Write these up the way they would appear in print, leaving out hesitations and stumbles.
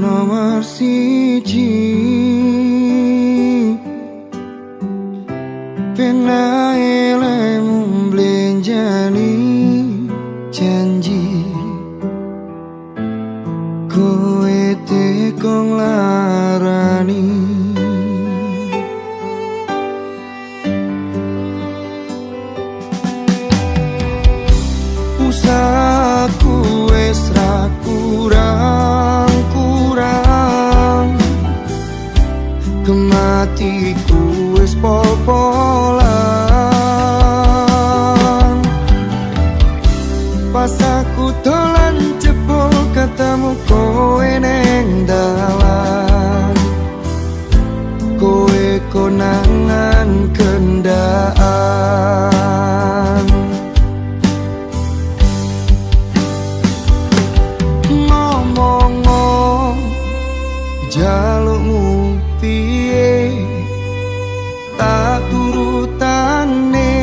nomor siji, penae lemu mblenjani janji, kowe tekong larani. Usahaku wis ra kurang-kurang, kematiku wis pol-polan. Pas aku dolan jebol ketemu kowe neng dalan, kowe konangan kendaan. Ngomong jalukmu piye, tak turutane,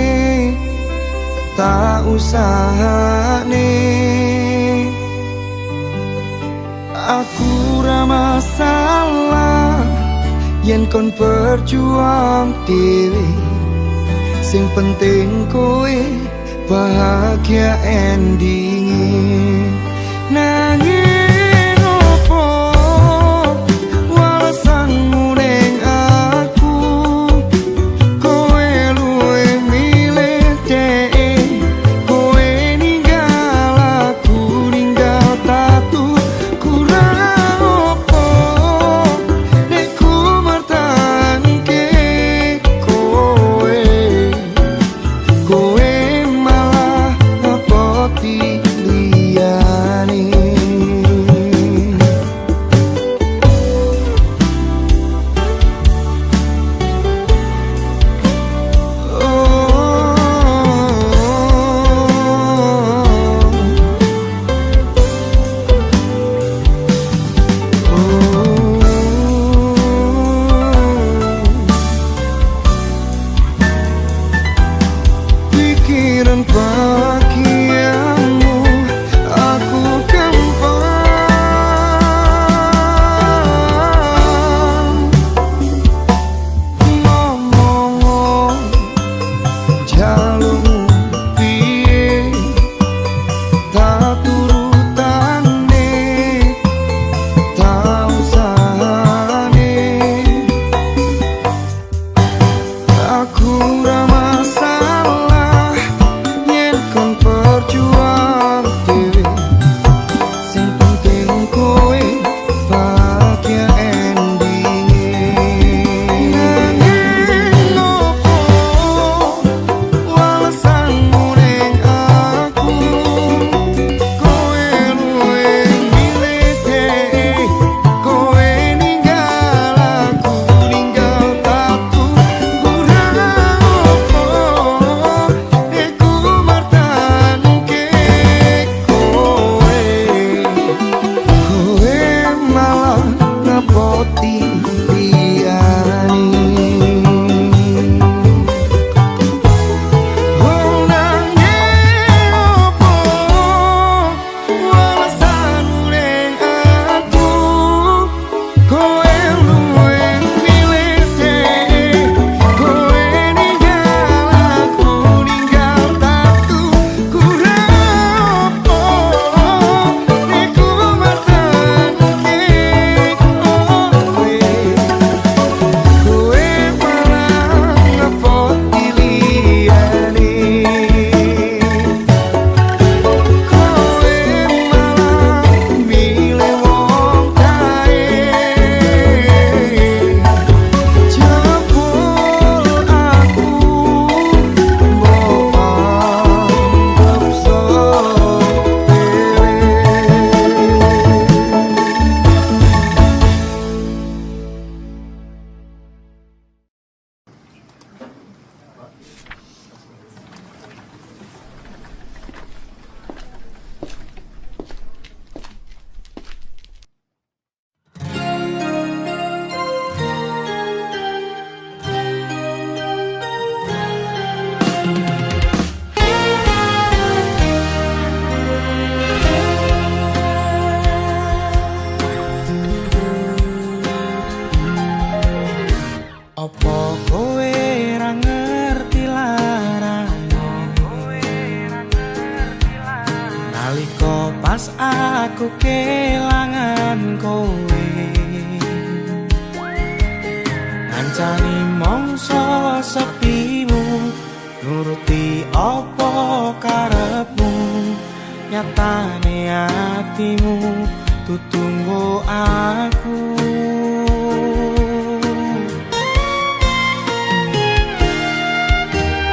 tak usahane. Aku ra masalah yen kon berjuang dhewe, sing penting kowe bahagia endinge. Nanging opo walesanmu ning aku, kowe luwe milih dhek, kowe ninggal aku ninggal tatu. Kurang opo nek ku mertahanke kowe, kowe malah ngepoti liya. ngancani mongso sepimu, nuruti apa karepmu, nyatane hatimu tutunggo aku.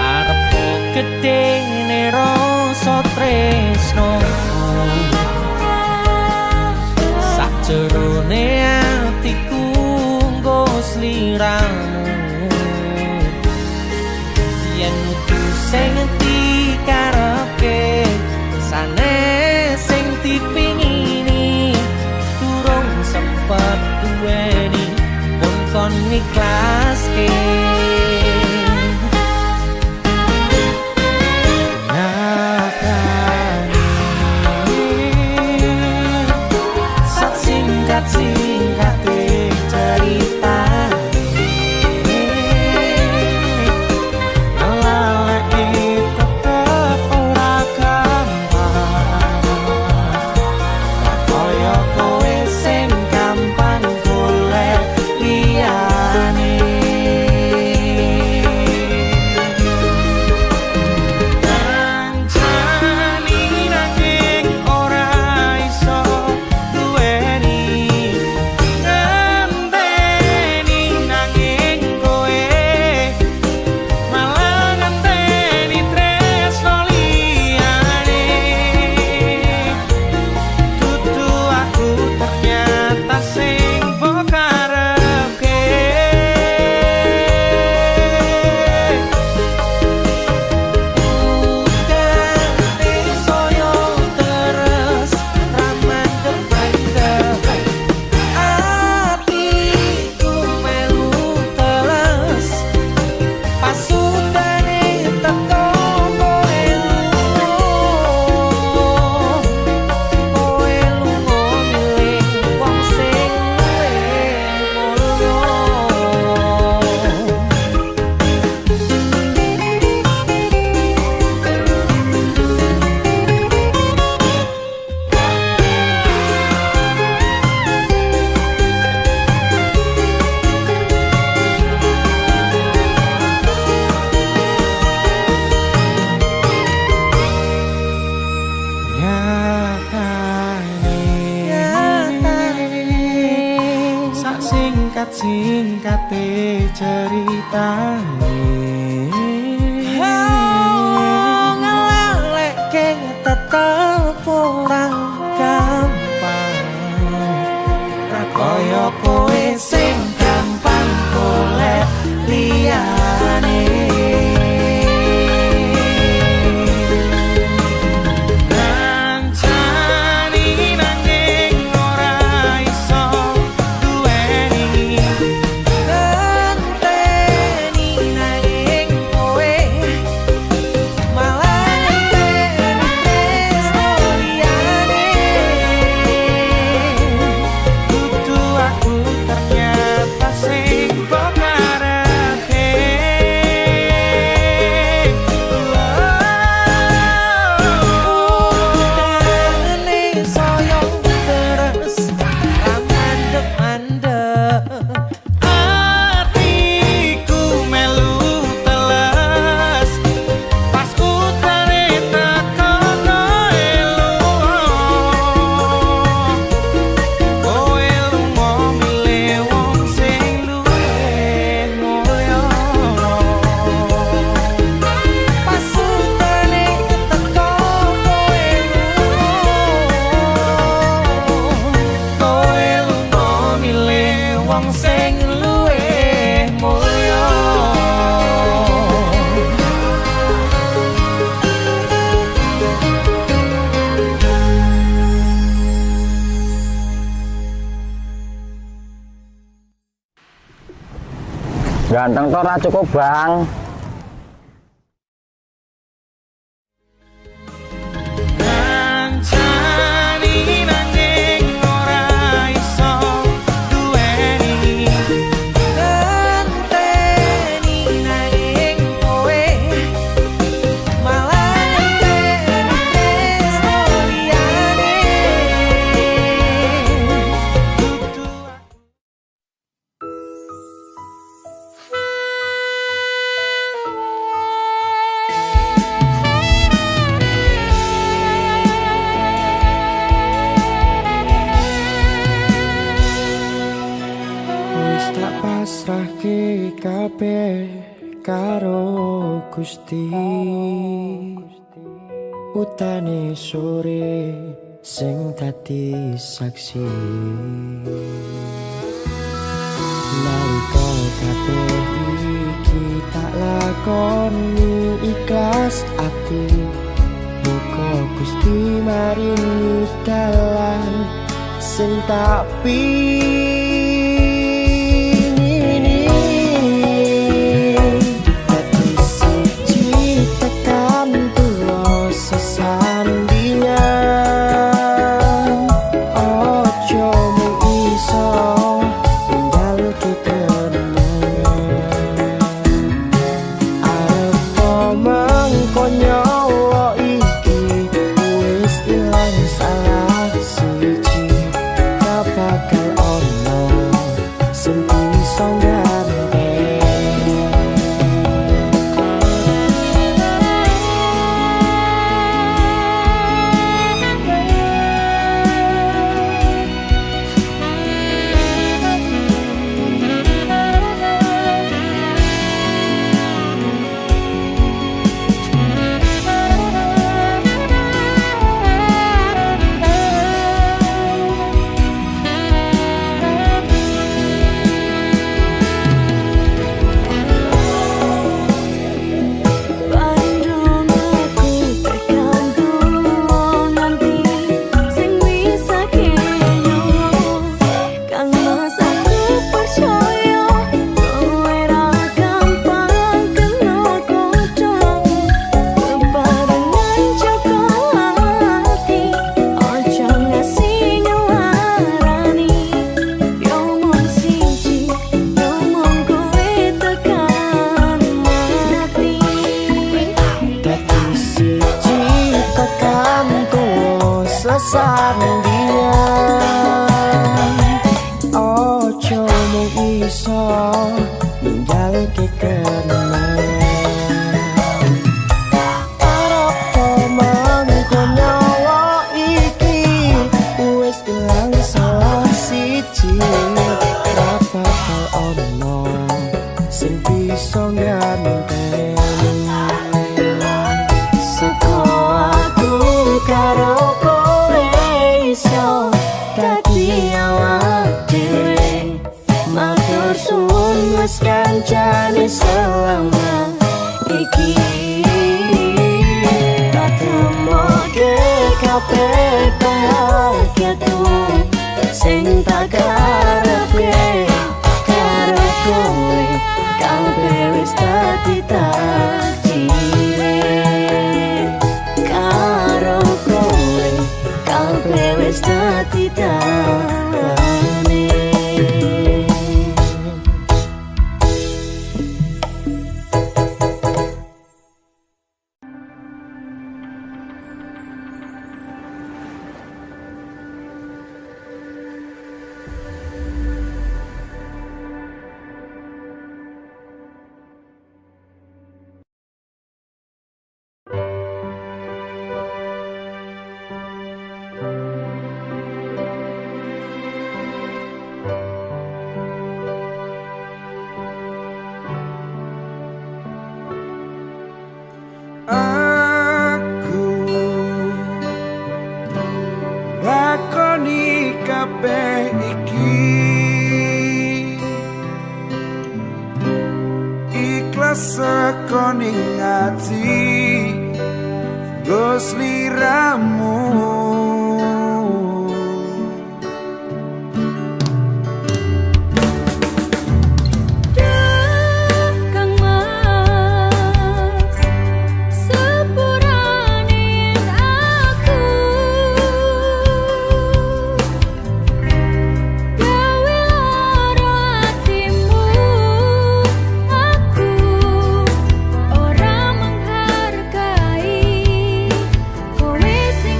Arepku gede rasa tresno, sakjerone atiku nggo sliramu. Yen kudu sing dikarepke, sanes sing dipingini, durung sempet duweni pun kon ikhlaske. Singkat-singkate cerita ngelalek tetep ora gampang, kaya kowe sing gampang golek liyane. Kancani nanging ora iso duweni, singkate ceritane ngelalekke tetep ora gampang, kaya kowe sing gampang golek liyane. Ganteng tora cukup bang. tak pasrahke kabeh karo Gusti. Utane sore sing dadi saksi. Nalika kabeh iki tak lakoni ikhlas ati. Muga Gusti maringi dalan sing tak pingini. Dadi siji tekan tuwa sesandingan. Ojo mung iso ninggalke kenangan. Apa mengko nyawa iki wis ilang salah siji. Tak bakal ono sing iso ngganteni. Sandingan. Ojo mung iso ninggalke kenangan. Apa mangko nyawa iki wis ilang salah siji. Ra bakal ono sing bisa ngganteni. Seko aku karo dadi awak dhewe. Matur suwun wis kancane selama iki. Tak temoke kabeh bahagiaku sing tak karepe karo kowe. Kabeh wis dadi takdire karo kowe. Kabeh wis dadi dalane. Lakoni kabeh iki ikhlas saka ning ati nggo sliramu. Ora menghargai kowe sing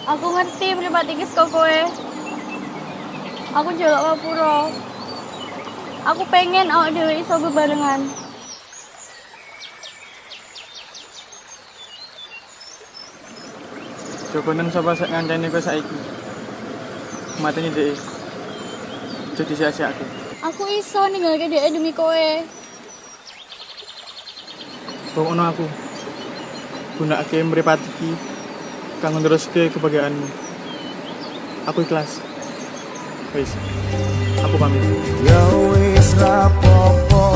Aku ngerti mripate iki saka kowe. Aku njaluk ngapura. Aku pengen awak dhewe iso bebarengan. Jokonen sapa sek ngancani kowe saiki. Mateni dhek. Jadi sia-siake. Aku iso ninggalke dhek demi kowe. Pokokno aku. Gunakake mripat iki kanggo neruske kebahagiaanmu. Aku ikhlas. Wis. Aku pamit. Ya wis rapopo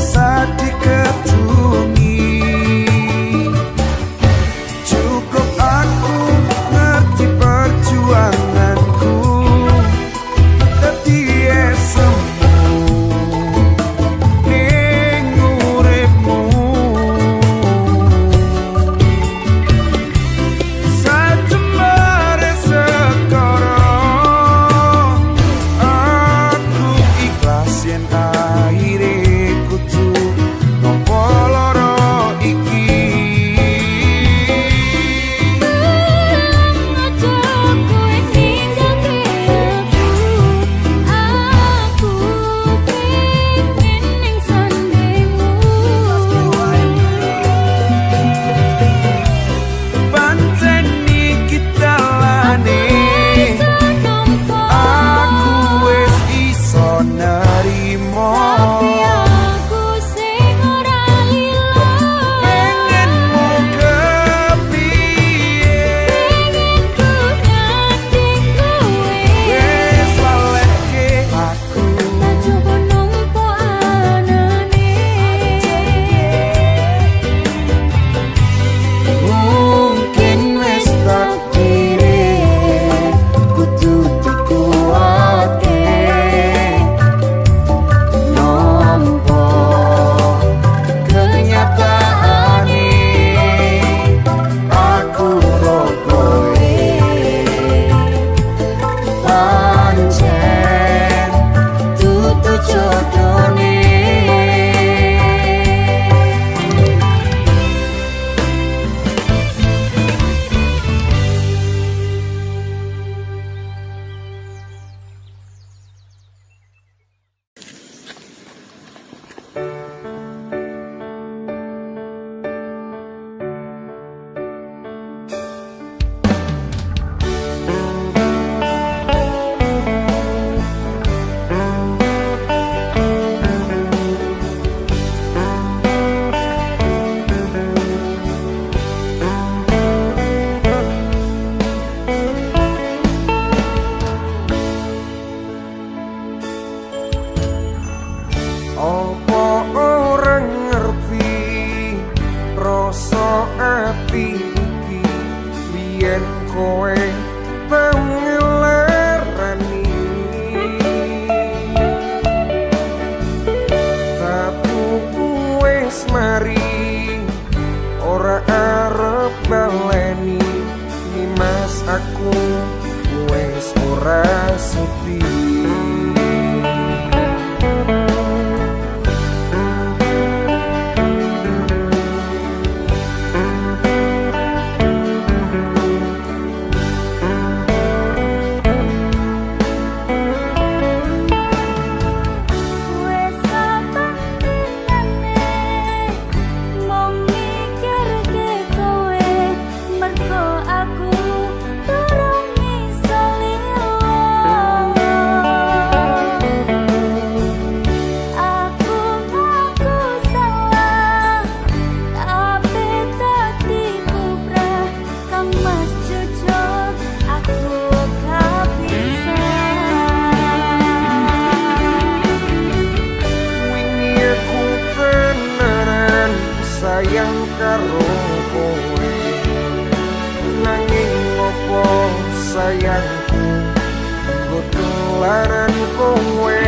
sadi ketungi cukup aku ngerti perjuanganku dadi semu ning uripmu sajemare sekara aku ikhlas yen akhire kudu nampa lara iki panceni kita lane aku wis iso nerimo pengenmu kepiye wis laleke aku mungkin wis takdire kudu dikuatke nampa kenyataane aku rokoe pancen dudu jodone apa orang ngerti rasa ati iki biyen kowe tau ngelarani tapi wis mari ora arep baleni Mas aku wis ora sudi sayang karo kowe nanging opo sayangku nggo tularan kowe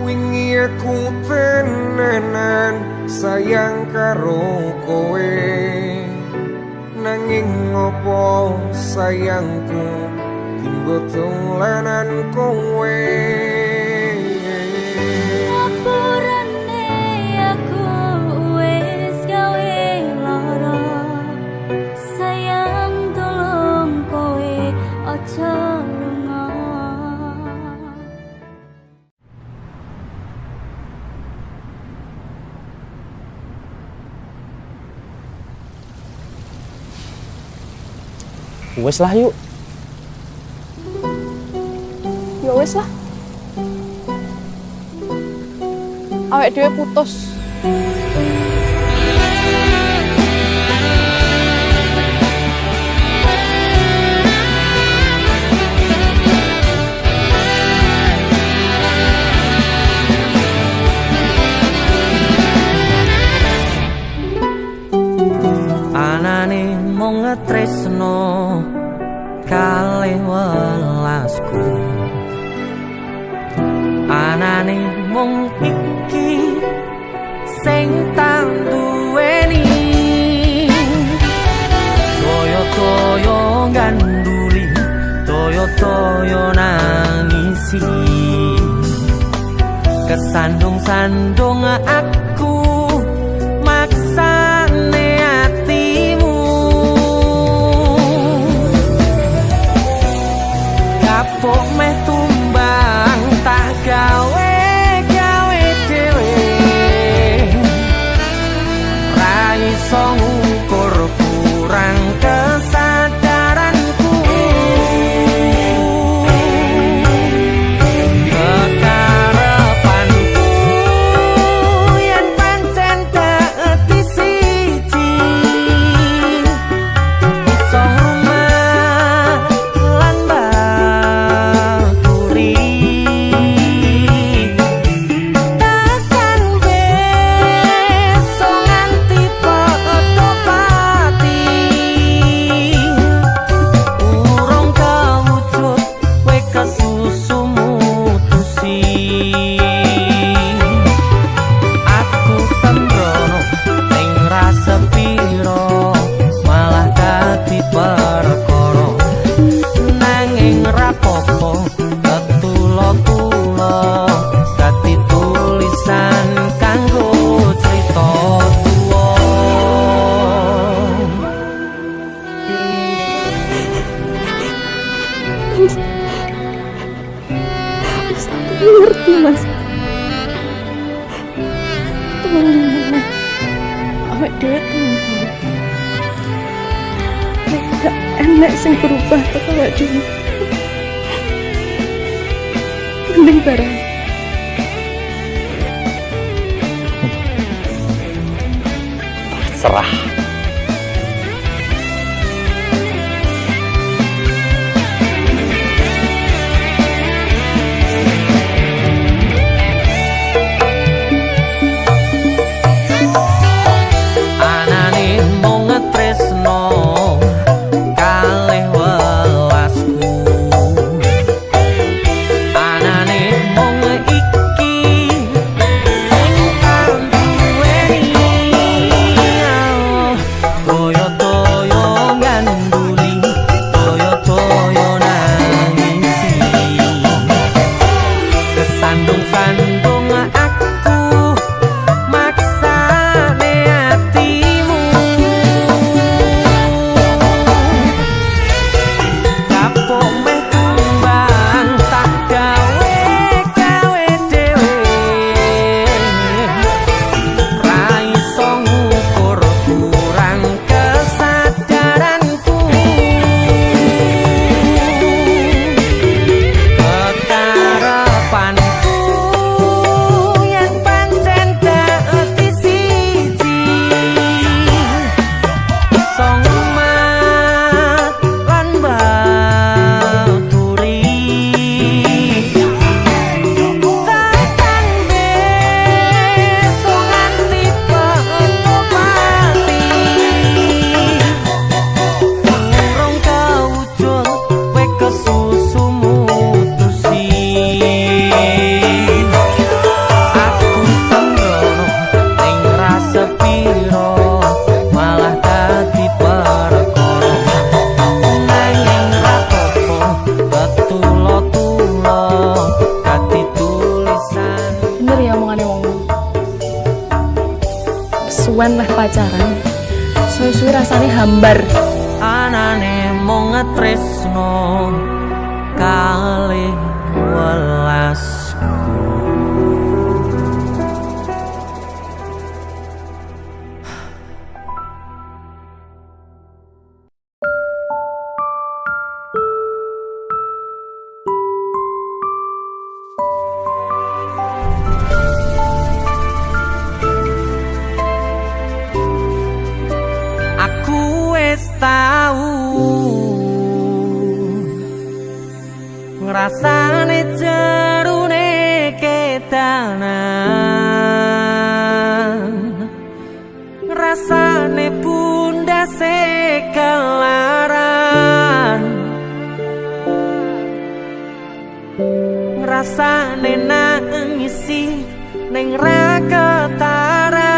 Wingi aku tenanan sayang karo kowe, nanging ngopo sayangku tinggo tulanan kowe. Ngapurane aku wis gawe lara, sayang tolong kowe aja lunga. Wes lah yuk. Ya wis lah. Awake dhewe putus. Anane mung ngetresno kalih welasku, anane mung iki sing tak duweni, toyo-toyo ganduli, toyo-toyo nangisi, kesandung-sandung aku maksane atimu, kapok meh tumbang tak gawe dhewe, ra iso ngukur kurang kesadaranku, kekarepanku yen pancen dadi siji, iso rumah lan baturi, takkan beso nganti padha pati, urung kawujud kowe kesusu mutusi, aku sembrono ning rasa piro malah dadi perkara, nanging rapopo ketulo-tulo dadi tulisan kanggo crita tuwa. Aku ngerti mas. Teman-teman, awake dhewe teman. Nek gak enek sing berubah kok awake dhewe. Mending bareng. Serah. Anane mung ngetresno kalih welasku, anane mung iki sing tak duweni, suwi rasane hambar. Anane mung tresno kalih welasku. Aku wis tau ngrasane jerune kedanan, ngrasane pundase kelaran, ngrasane nangisi ning ra ketara.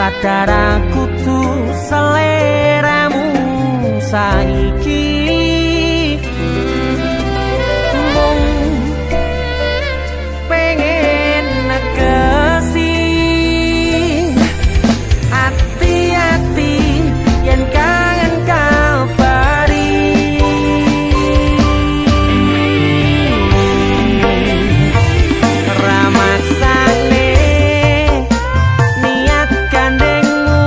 Sadar aku tuh seleramu saiki mung pengen negesi hati-hati yen kangen kabari ramaksane niat gandengmu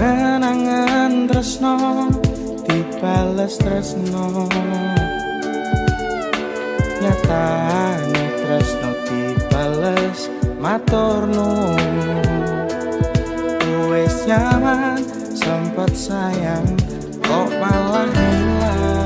Angen-angen tresno dibales tresno, nyatane tresno dibales matur nuwun. Wis nyaman sempet sayang kok malah hilang.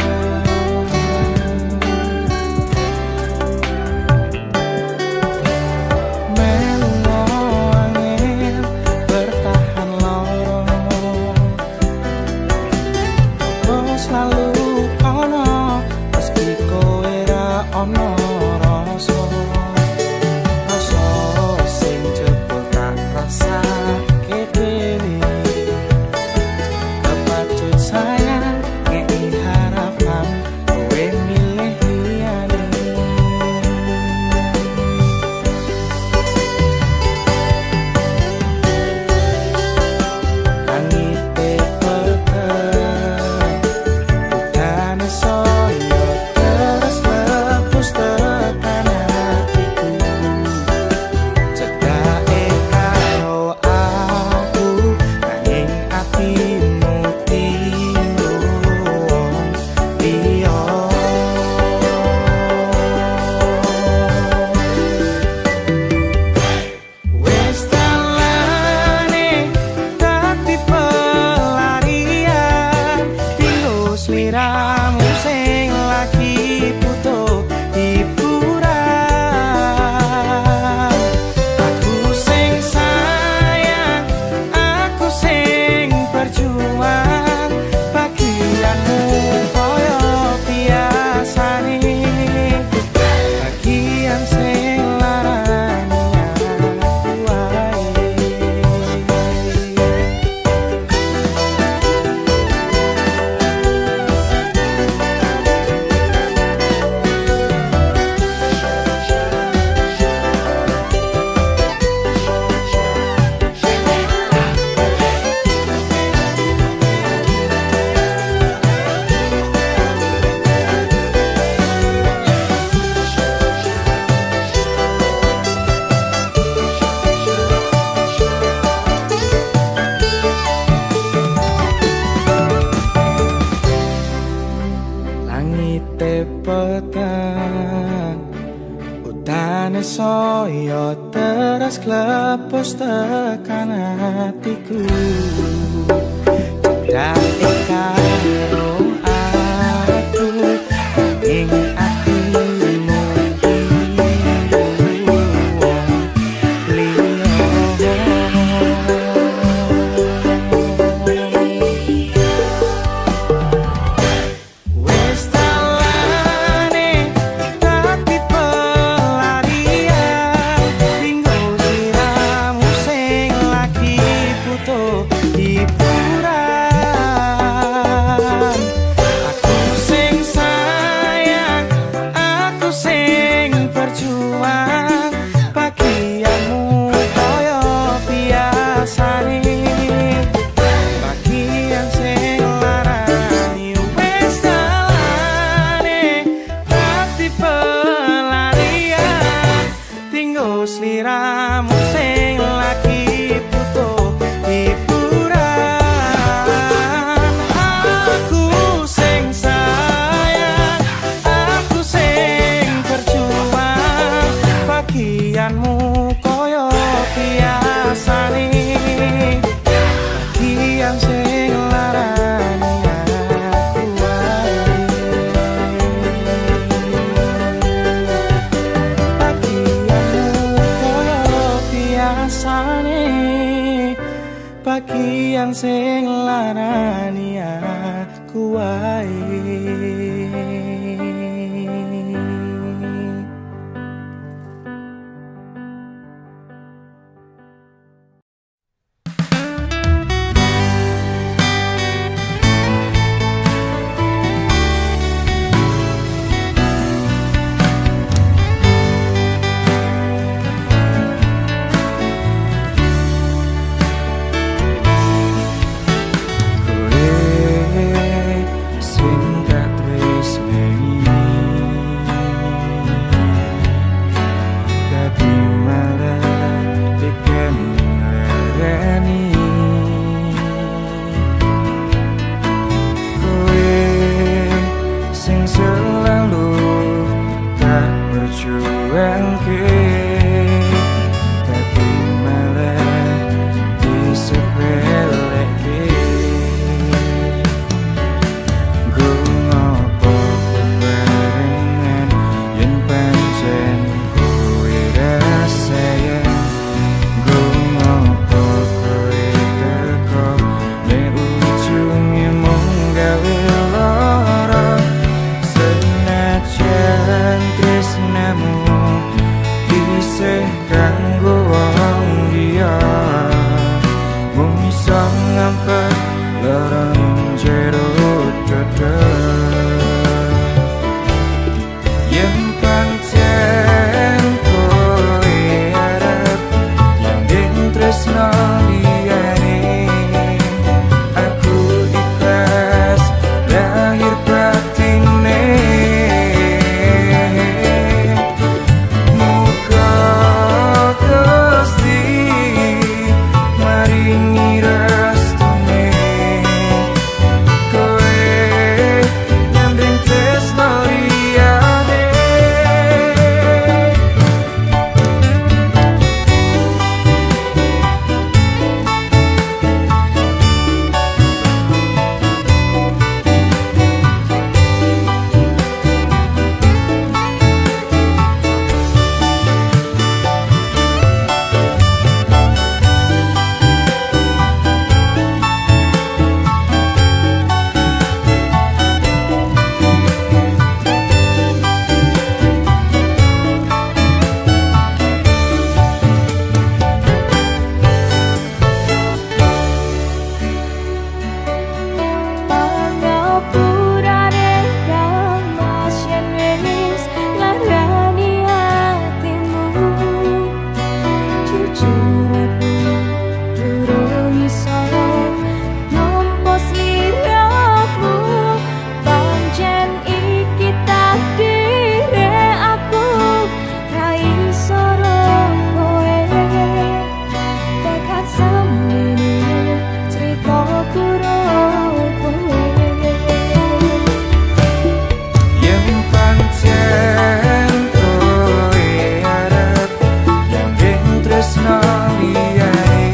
Selalu ono meski kowe ra ono rasa, rasa sing jebul tak rasake dhewe. Kepacut sayang ngeki harapan kowe milih liyane. Angite soyo terus lepus tekan hatiku, cedake karo aku nanging atimu tindung liya. Wis dalane dadi pelarian tinggo sliramu sing lagi butuh hiburan. Aku sing sayang, aku sing berjuang, bagianmu koyo biasane, bagian sing larani aku wae. Langite petang, udane soyo terus klepus tekan hatiku, cedake karo aku nanging atimu sliramu sing lagi butuh hiburan. Aku sing sayang, aku sing berjuang, bagianmu koyo biasane, bagian sing larani aku wae. Bagian sing larani aku wae. Sing gak laraning jero dada yen pancen kowe arep nyanding tresno liyane aku ikhlas lahir batine muga Gusti maringi restune kowe nyanding tresno liyane Pangapurane Mas yen wis larani hatimu jujur aku durung iso nampa sliramu pancen iki takdire aku ra iso kowe tekan semene ceritaku yen pancen kowe arep nyanding tresno liyane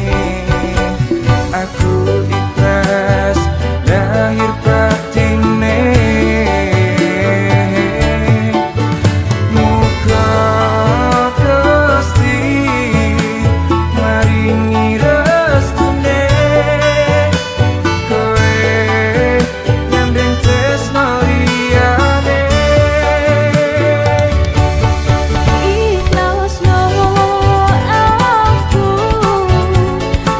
aku ikhlas lahir batine muga Gusti maringi restune kowe nyanding tresno liyane ikhlasno aku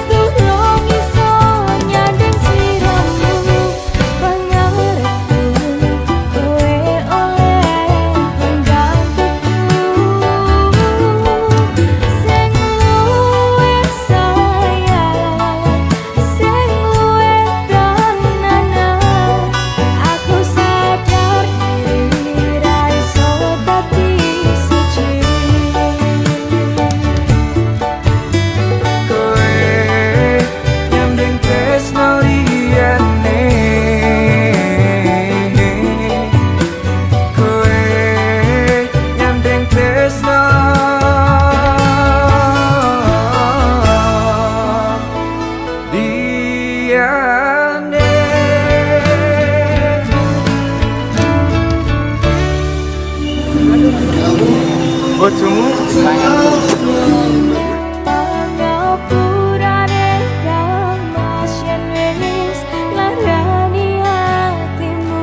durung iso nyanding sliramu pangarepku kowe oleh penggantiku sing luwih sayang sing luwih tenanan aku sadar diri ra iso dadi siji kowe nyanding tresno liyane kowe nyanding tresno liyane bojomu Pangapurane Mas yen wis larani hatimu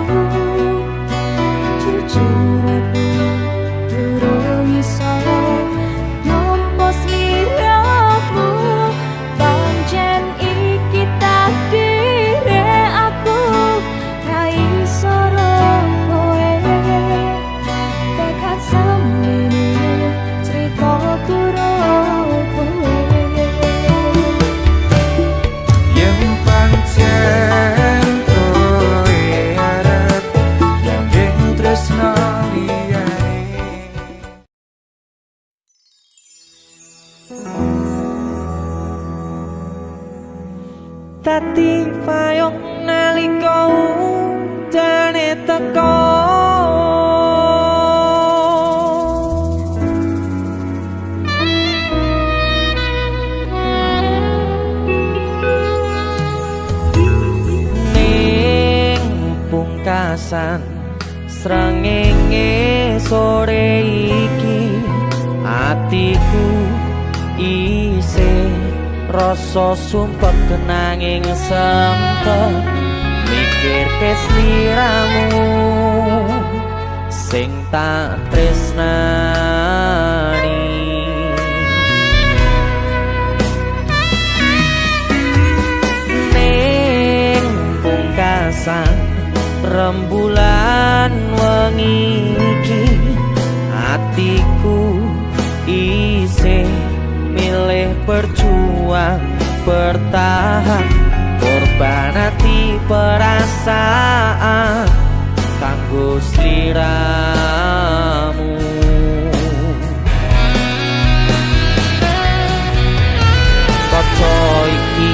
jujur aku durung iso nampa sliramu pancen iki takdire aku ra iso kowe tekan semene ceritaku yen pancen kowe arep nyanding tresno liyane Tati payung nalika udane teko ning pungkasan srengenge sore iki atiku isih rasa sumpek kenanging sempet mikir kesliramu sing tak tresnani ning pisan rembulan wengi iki hatiku isih milih berjuang bertahan korban hati perasaan kanggo sliramu. Kaca iki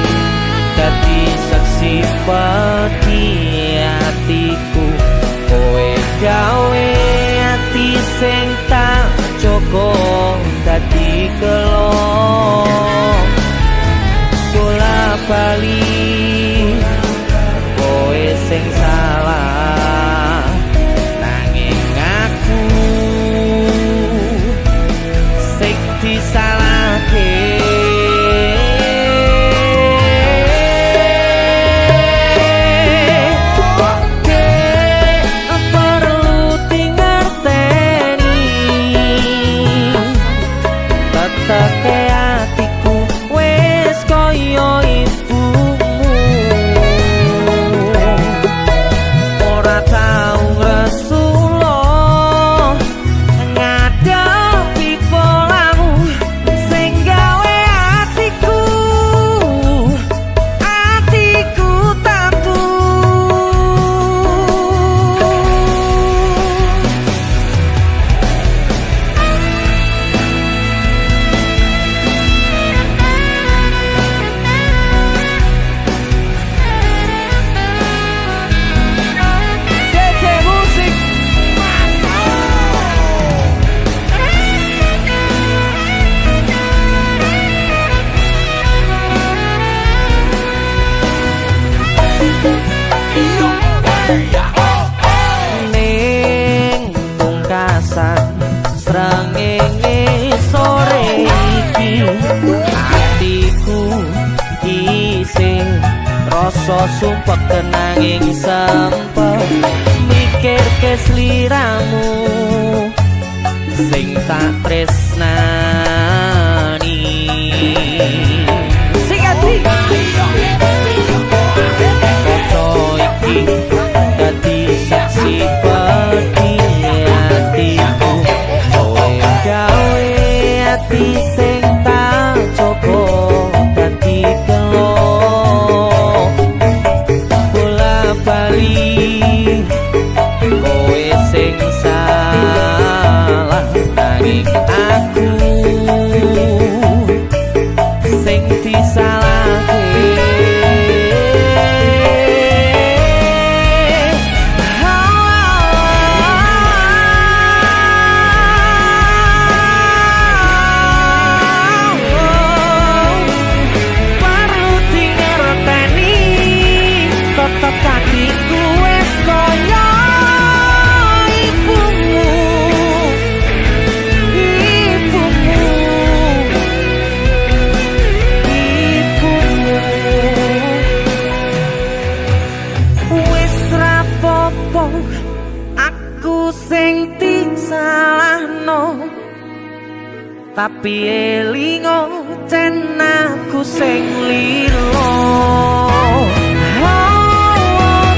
dadi saksi peti hatiku kowe gawe hati sing tak joko dadi kelo bola bali kowe sing salah nanging aku sing disalahke. Teke hatiku wis koyo ibumu ora tau ngresula ngadepi polamu sing gawe hatiku tatu. Ning pungkasan srengenge sore iki hatiku isih rasa sumpek kenanging sempet mikirke sliramu sing tak tresnani. Sing ati iki dadi saksi peti hatiku kowe gawe hati sing tak joko dadi kelo bola bali kowe sing salah nanging aku sing disalahke. Aku sing disalahno tapi elingo jen aku sing lilo.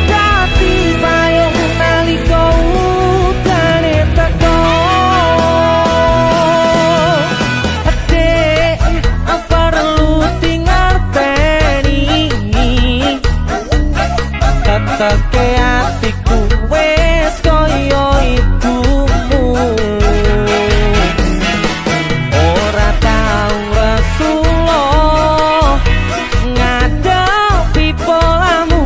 Dadi payung nalika udane teko Dek perlu dingerteni teteke hatiku wis koyo ibumu ora tau resula ngadepi polamu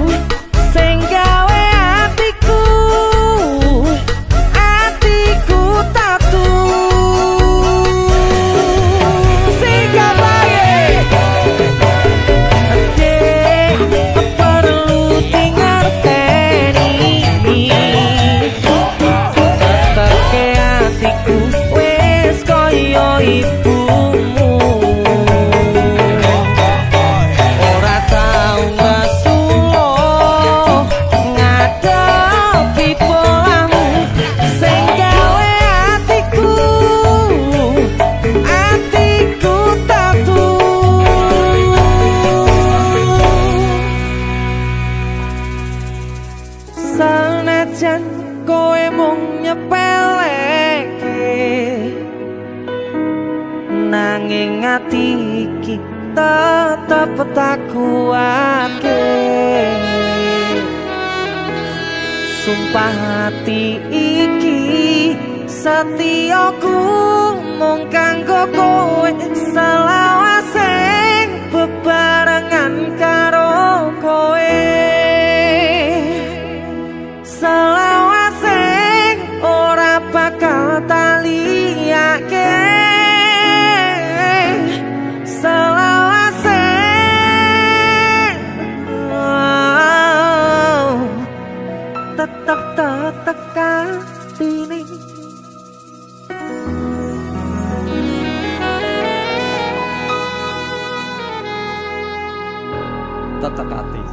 sing gawe hatiku tatu. Sing kabaye Dek perlu dingerteni Senajan kowe mung nyepeleke, nanging ati iki tetep tak kuatke. Sumpah hati iki setiaku mung kanggo kowe, selawase bebarengan karo kowe, selawase ora bakal tak liyake, selawase tetep tekan dini. Tetep hati.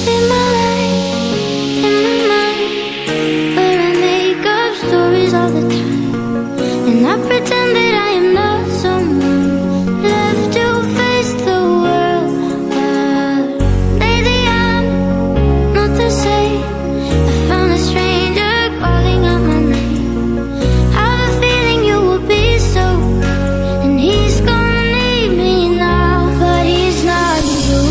in my life, in my mind, but I make up stories all the time, and I pretend that I am not someone left to face the world. But lately I'm not the same. I found a stranger calling out my name. I have a feeling you will be so good, and he's gonna need me now, but he's not you.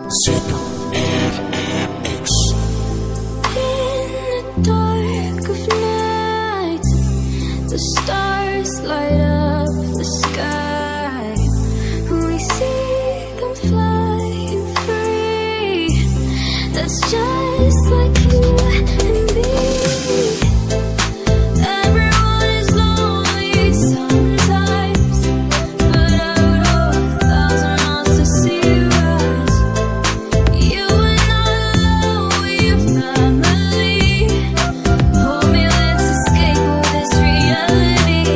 In the dark of night, the stars light up the sky. We see them flying free. That's just like you and me. Everyone is lonely sometimes, but I would walk 1,000 miles to see you rise. You are not alone, we're family. Hold me, let's escape all this reality.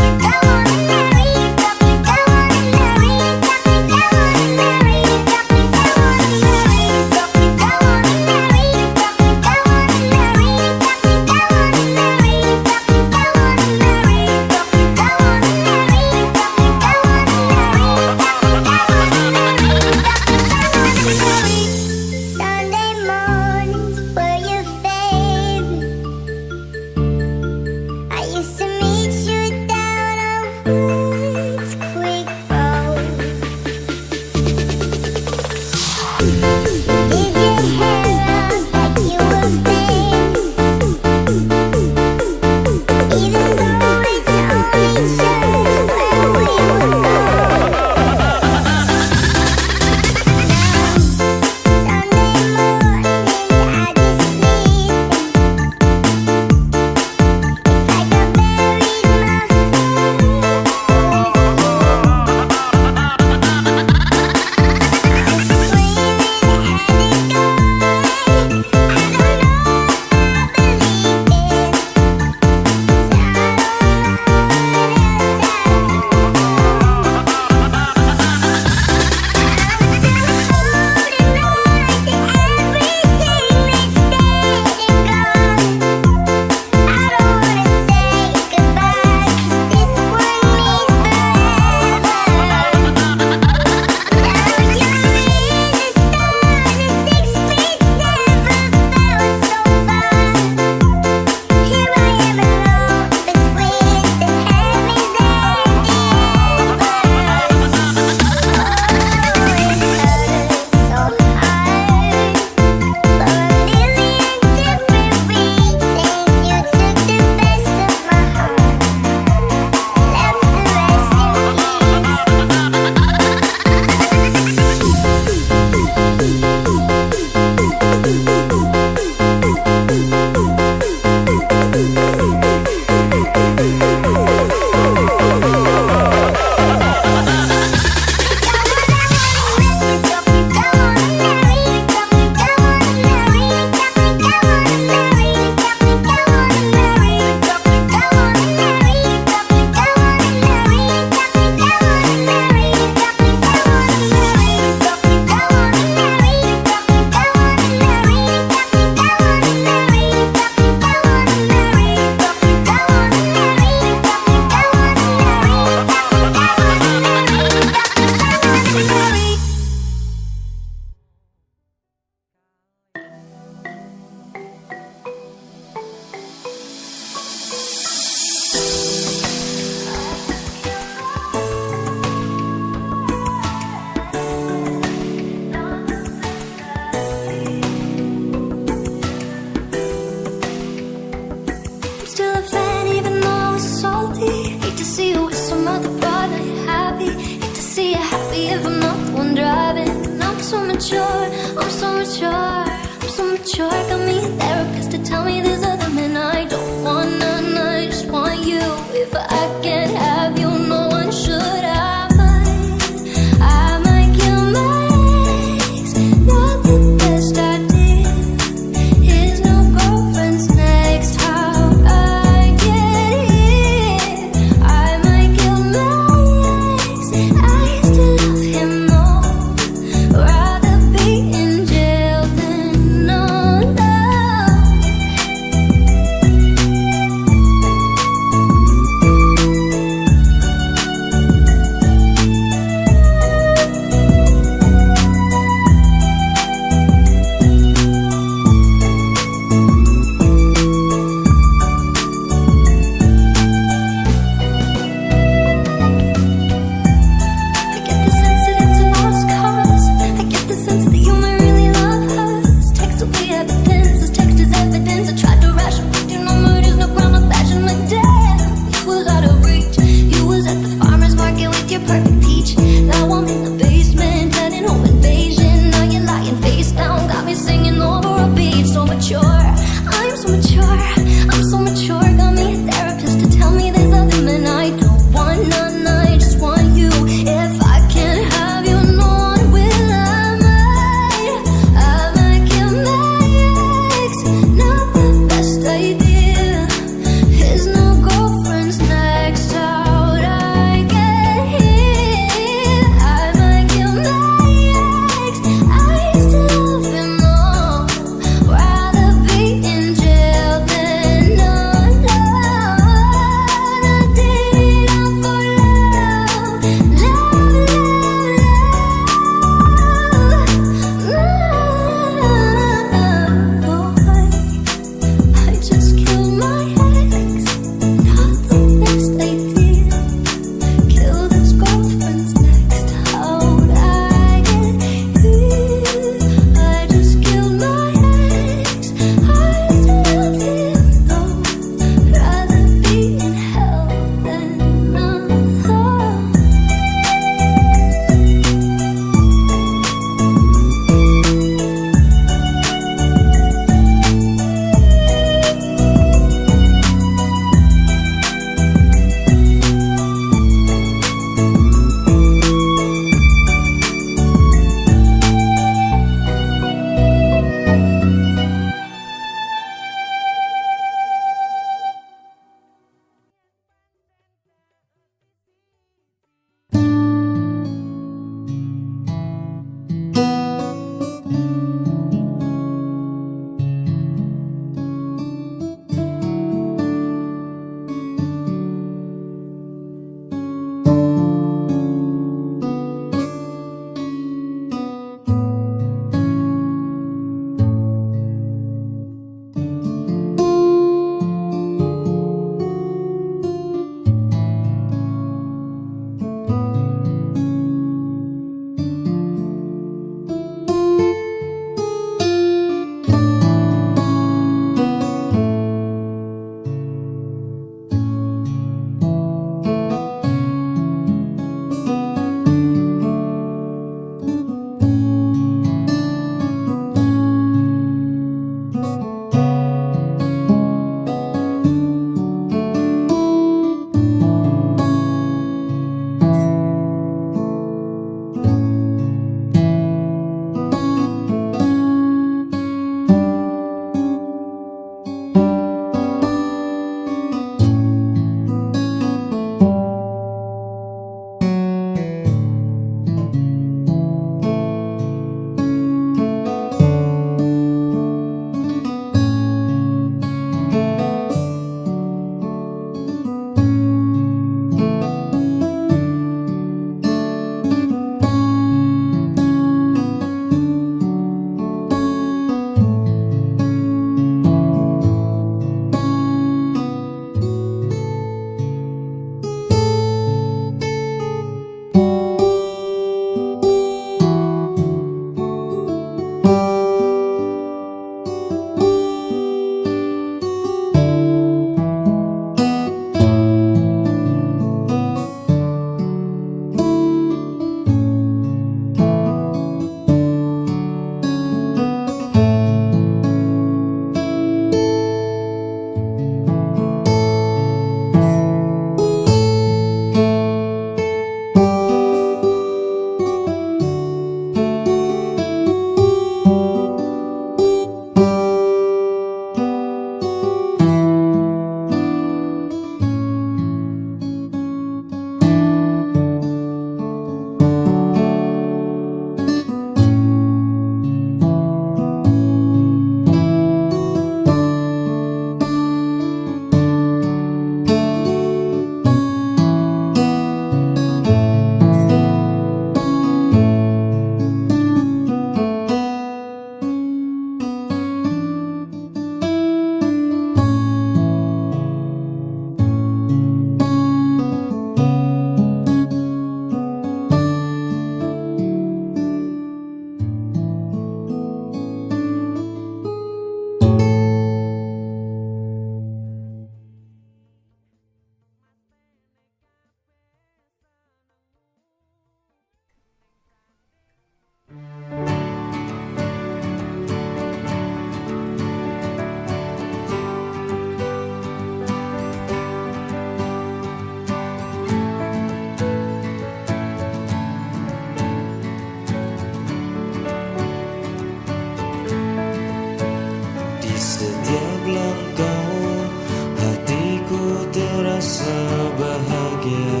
bahagia.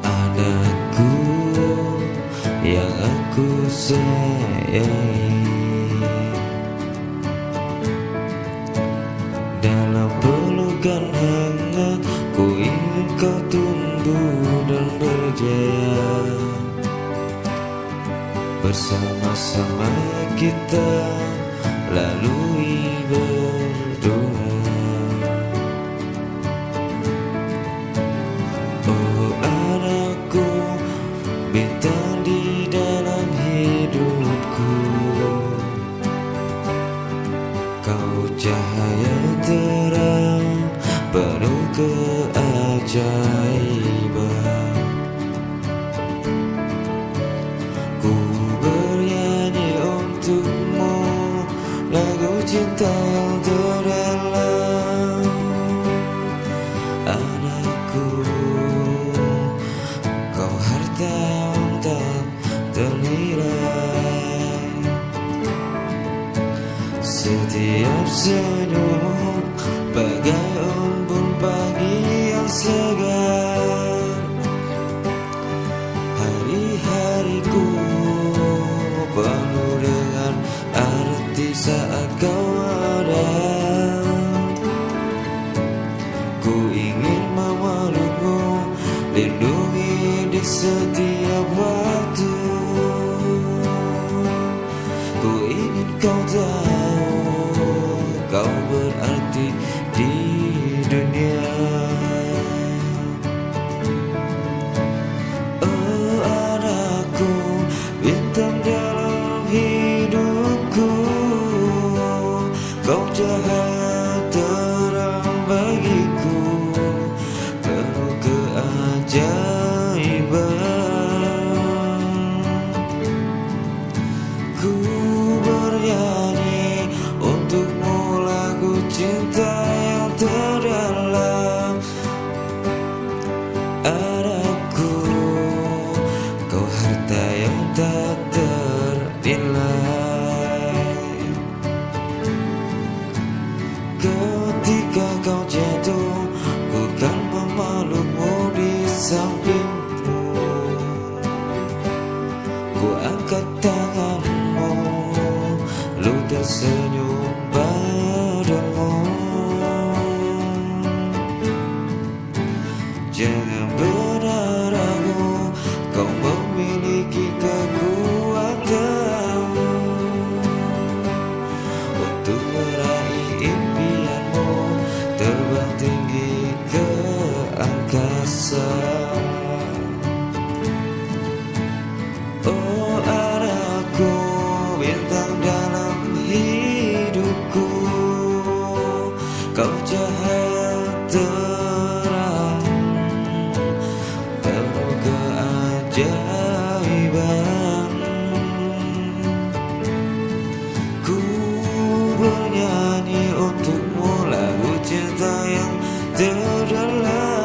Anakku yang aku sayangi, dalam pelukan hangat ku ingin kau tumbuh dan berjaya. Bersama-sama kita lalui berdua. Oh anakku, bintang di dalam hidupku, kau cahaya terang penuh keajaiban. Ku bernyanyi untukmu lagu cinta yang terdalam. Anakku, kau harta yang tak ternilai. Setiap senyum bagai embun pagi yang segar. Hari-hariku penuh dengan arti saat kau ada. Ku ingin memelukmu, lindungi di setiap waktu. Ku ingin kau tahu, kau berarti di dunia. Oh anakku, bintang dalam hidupku, kau cahaya terang bagiku, penuh keajaiban. Ku bernyanyi untukmu lagu cinta yang terdalam. Anakku, kau harta yang tak ternilai. Ketika kau jatuh, ku kan memelukmu di sampingmu. Ku angkat tanganmu, lu tersenyum padamu. Jangan berharap kau memiliki kekuatan untuk meraih impianmu, terbang tinggi ke angkasa. Oh anakku, bintang dalam hidupku, kau cahaya terang penuh keajaiban. Ku bernyanyi untukmu lagu cinta yang terdalam.